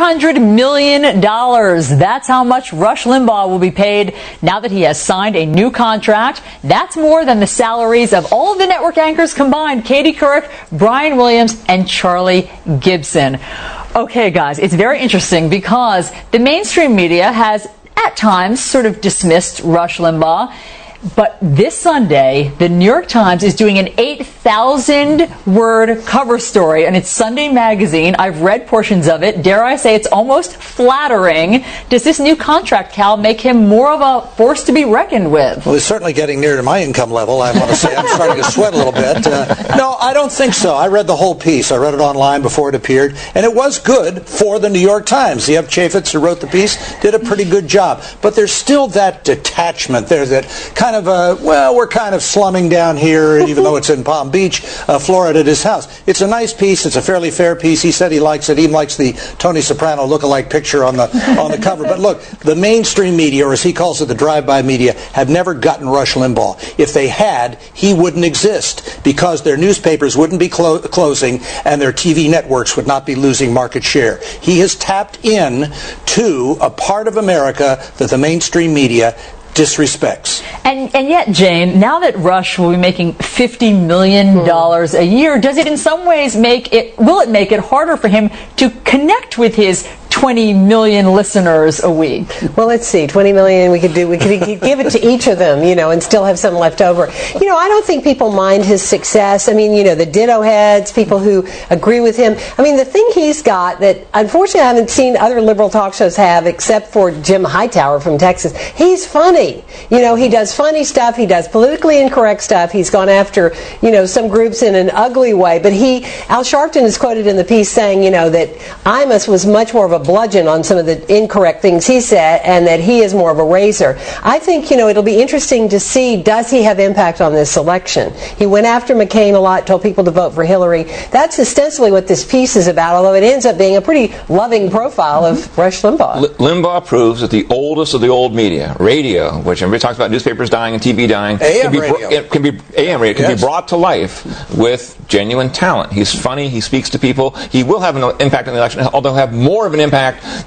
$400 million. That's how much Rush Limbaugh will be paid now that he has signed a new contract. That's more than the salaries of all of the network anchors combined: Katie Couric, Brian Williams, and Charlie Gibson. Okay, guys, it's very interesting because the mainstream media has at times sort of dismissed Rush Limbaugh. But this Sunday, the New York Times is doing an 8,000-word cover story in its Sunday magazine. I've read portions of it. Dare I say it's almost flattering. Does this new contract, Cal, make him more of a force to be reckoned with? Well, he's certainly getting near to my income level, I want to say. I'm starting to sweat a little bit. No, I don't think so. I read the whole piece. I read it online before it appeared, and it was good for the New York Times. Zev Chaffetz, who wrote the piece, did a pretty good job. But there's still that detachment. There's that kind of well, we're kind of slumming down here, even though it's in Palm Beach, Florida, at his house. It's a nice piece. It's a fairly fair piece. He said he likes it. He likes the Tony Soprano look-alike picture on the cover. But look, the mainstream media, or as he calls it, the drive-by media, have never gotten Rush Limbaugh. If they had, he wouldn't exist because their newspapers wouldn't be closing and their TV networks would not be losing market share. He has tapped in to a part of America that the mainstream media disrespects. And yet, Jane, now that Rush will be making $50 million a year, does it in some ways will it make it harder for him to connect with his 20 million listeners a week? Well, let's see, 20 million we could give it to each of them, and still have some left over. I don't think people mind his success. I mean, the ditto heads, people who agree with him. I mean, the thing he's got that unfortunately I haven't seen other liberal talk shows have, except for Jim Hightower from Texas, he's funny. He does funny stuff. He does politically incorrect stuff. He's gone after, some groups in an ugly way. But Al Sharpton is quoted in the piece saying, that Imus was much more of a bludgeon on some of the incorrect things he said, and that he is more of a razor. I think, it'll be interesting to see, does he have impact on this election? He went after McCain a lot, told people to vote for Hillary. That's ostensibly what this piece is about, although it ends up being a pretty loving profile of Rush Limbaugh. Limbaugh proves that the oldest of the old media, radio, which everybody talks about newspapers dying and TV dying, can be brought to life with genuine talent. He's funny. He speaks to people. He will have an impact on the election, although he'll have more of an impact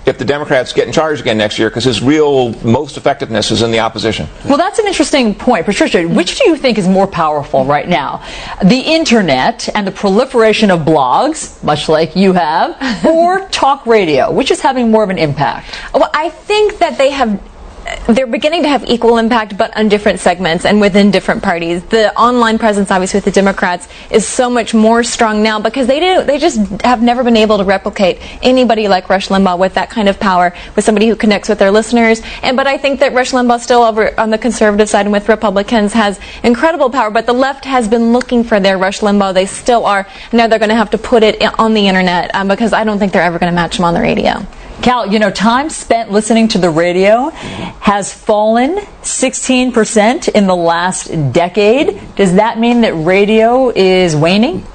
if the Democrats get in charge again next year, because his real most effectiveness is in the opposition. Well, that's an interesting point. Patricia, which do you think is more powerful right now? The internet and the proliferation of blogs, much like you have, or talk radio? Which is having more of an impact? Well, I think that they're beginning to have equal impact, but on different segments and within different parties. The online presence, obviously, with the Democrats is so much more strong now because they just have never been able to replicate anybody like Rush Limbaugh with that kind of power, with somebody who connects with their listeners. But I think that Rush Limbaugh still over on the conservative side and with Republicans has incredible power, but the left has been looking for their Rush Limbaugh. They still are. Now they're going to have to put it on the internet because I don't think they're ever going to match him on the radio. Cal, time spent listening to the radio has fallen 16% in the last decade. Does that mean that radio is waning?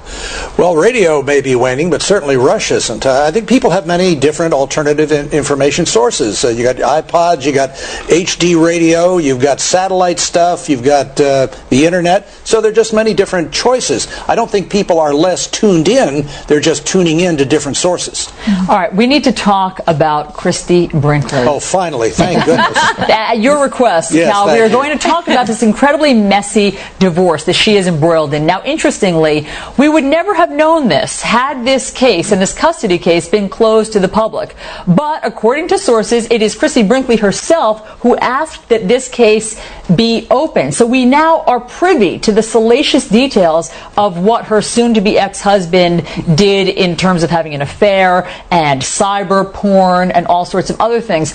Well, radio may be waning, but certainly Rush isn't. I think people have many different alternative information sources. You got iPods, you got HD radio, you've got satellite stuff, you've got the internet. So there are just many different choices. I don't think people are less tuned in. They're just tuning in to different sources. All right, we need to talk about Christie Brinkley. Oh, finally. Thank goodness. At your request, yes, Cal, we are going to talk about this incredibly messy divorce that she is embroiled in. Now, interestingly, we would never have known this had this case and this custody case been closed to the public. But according to sources, it is Christie Brinkley herself who asked that this case be open. So we now are privy to the salacious details of what her soon-to-be ex-husband did in terms of having an affair and cyber porn and all sorts of other things.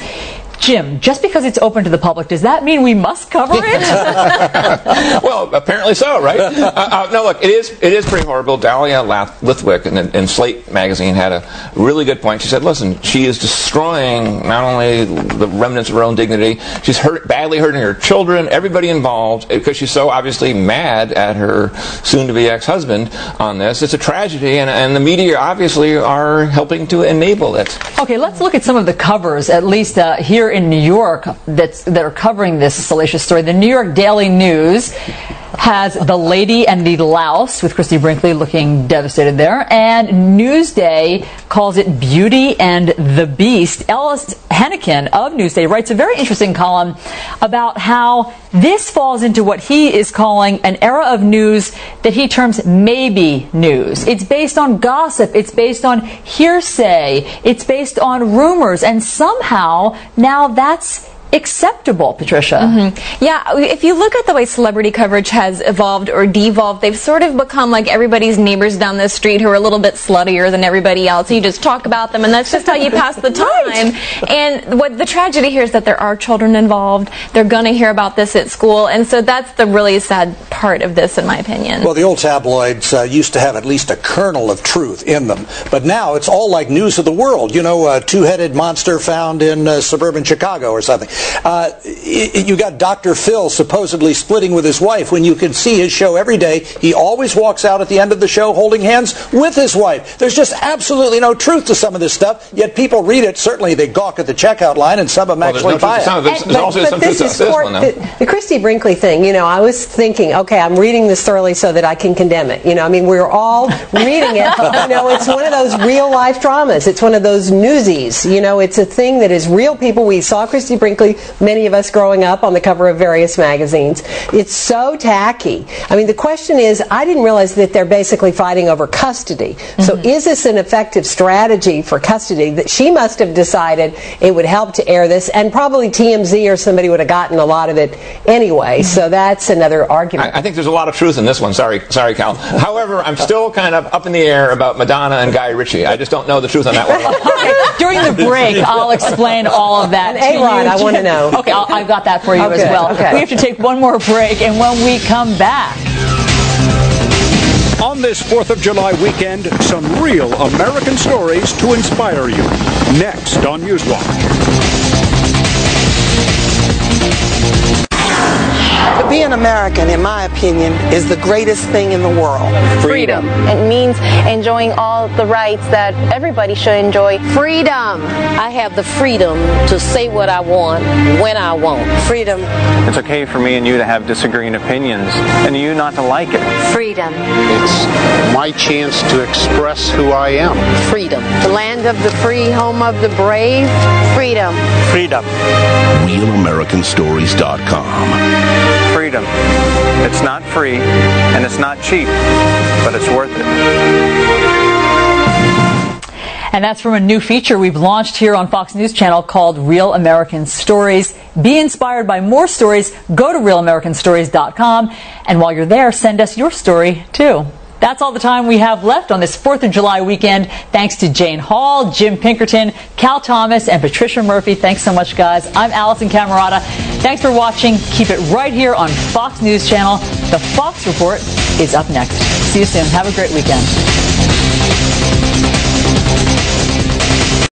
Jim, just because it's open to the public, does that mean we must cover it? Well, apparently so, right? No, look, it is pretty horrible. Dahlia Lithwick in Slate magazine had a really good point. She said, listen, she is destroying not only the remnants of her own dignity, she's badly hurting her children, everybody involved, because she's so obviously mad at her soon-to-be ex-husband on this. It's a tragedy, and the media obviously are helping to enable it. Okay, let's look at some of the covers, at least here in New York, that are covering this salacious story. The New York Daily News has The Lady and the Louse with Christy Brinkley looking devastated there. And Newsday calls it Beauty and the Beast. Ellis Hennikin of Newsday writes a very interesting column about how this falls into what he is calling an era of news that he terms maybe news. It's based on gossip. It's based on hearsay. It's based on rumors. And somehow now that's acceptable, Patricia. Mm-hmm. Yeah, if you look at the way celebrity coverage has evolved or devolved, they've sort of become like everybody's neighbors down the street who are a little bit sluttier than everybody else. You just talk about them, and that's just how you pass the time. And what the tragedy here is that there are children involved. They're going to hear about this at school, and so that's the really sad part of this, in my opinion. Well, the old tabloids used to have at least a kernel of truth in them, but now it's all like news of the world. You know, a two-headed monster found in suburban Chicago or something. You got Dr. Phil supposedly splitting with his wife when you can see his show every day. He always walks out at the end of the show holding hands with his wife. There's just absolutely no truth to some of this stuff, yet people read it. Certainly they gawk at the checkout line, and some of them actually buy it. The Christy Brinkley thing, you know, I was thinking, okay, I'm reading this thoroughly so that I can condemn it. You know, I mean, we're all reading it. You know, it's one of those real-life dramas. It's one of those newsies. You know, it's a thing that is real people. We saw Christy Brinkley, many of us growing up, on the cover of various magazines. It's so tacky. I mean, the question is, I didn't realize that they're basically fighting over custody. Mm-hmm. So is this an effective strategy for custody? That she must have decided it would help to air this, and probably TMZ or somebody would have gotten a lot of it anyway. So that's another argument. I think there's a lot of truth in this one. Sorry, Cal. However, I'm still kind of up in the air about Madonna and Guy Ritchie. I just don't know the truth on that one. Okay, during the break, I'll explain all of that. And A-Rod, I want to know. Okay, I've got that for you as well. Okay. We have to take one more break, and when we come back... On this 4th of July weekend, some real American stories to inspire you. Next on Newswatch. To be an American, in my opinion, is the greatest thing in the world. Freedom. It means enjoying all the rights that everybody should enjoy. Freedom. I have the freedom to say what I want, when I want. Freedom. It's okay for me and you to have disagreeing opinions, and you not to like it. Freedom. It's my chance to express who I am. Freedom. The land of the free, home of the brave. Freedom. Freedom. RealAmericanStories.com. Freedom. It's not free, and it's not cheap, but it's worth it. And that's from a new feature we've launched here on Fox News Channel called Real American Stories. Be inspired by more stories. Go to RealAmericanStories.com. And while you're there, send us your story, too. That's all the time we have left on this 4th of July weekend. Thanks to Jane Hall, Jim Pinkerton, Cal Thomas, and Patricia Murphy. Thanks so much, guys. I'm Alisyn Camerota. Thanks for watching. Keep it right here on Fox News Channel. The Fox Report is up next. See you soon. Have a great weekend.